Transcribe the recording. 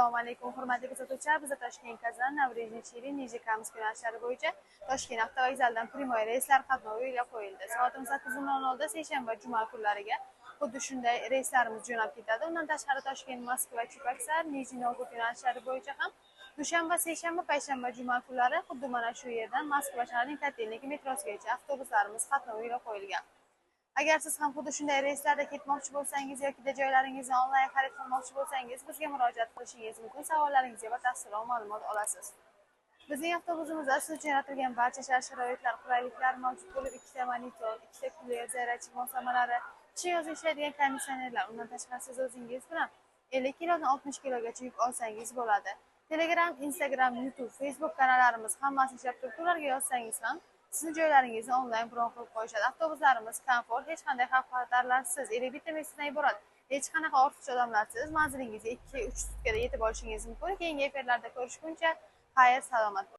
Assalomu alaykum, hurmatli kuzatuvchilar. Biz Toshkent Kazan, Navro'jni Chili, Nijikams yo'nalishlari bo'yicha Toshkent avtovokzalidan Primoy reyslar qatnovi yo'lga qo'yildi. Soatimiz 8:00 da seshanba, juma kunlariga xuddi shunday reyslarimiz jo'nab ketadi. Undan tashqari Toshkent, Moskva, Chukotkar, Nijniy Novgorod yo'nalishlari bo'yicha ham dushanba, seshanba, payshanba, juma kunlari xuddi mana shu yerdan Moskva shahrining Kotelniki metrosigacha avtobuslarimiz qatnovi yo'lga qo'yilgan. Agar siz ham xuddi shunday reyslarda ketmoqchi bo'lsangiz yoki joylaringizni onlayn xarid qilmoqchi bo'lsangiz, bizga murojaat qilishingiz mumkin. Savollaringizga batafsilroq ma'lumot olasiz. Bizning avtobusimizda siz uchun yaratilgan barcha shart-sharoitlar, qulayliklar mavjud bo'lib, 2 ta monitor, 2 ta kuler, zaryadchi moslamalari, ichi yozib ishlaydigan konditsionerlar, undan tashqari siz o'zingiz bilan 50 kilodan 60 kilogacha yuk olsangiz bo'ladi. Telegram, Instagram, YouTube, Facebook kanallarimiz hammasi ishlab turibdi. Ularga yozsangiz ham sizning joylaringizni onlayn bron qilib qo'yishadi. Avtobuslarimiz komfort, hech qanday xavf-xatarlarsiz, 51 meksikdan iborat. Hech qanaqa ortiqcha odamlarsiz manzilingizga 2-3 sutkada yetib olishingiz mumkin. Keyingi efirlarda ko'rishguncha, xayr, salomat bo'ling.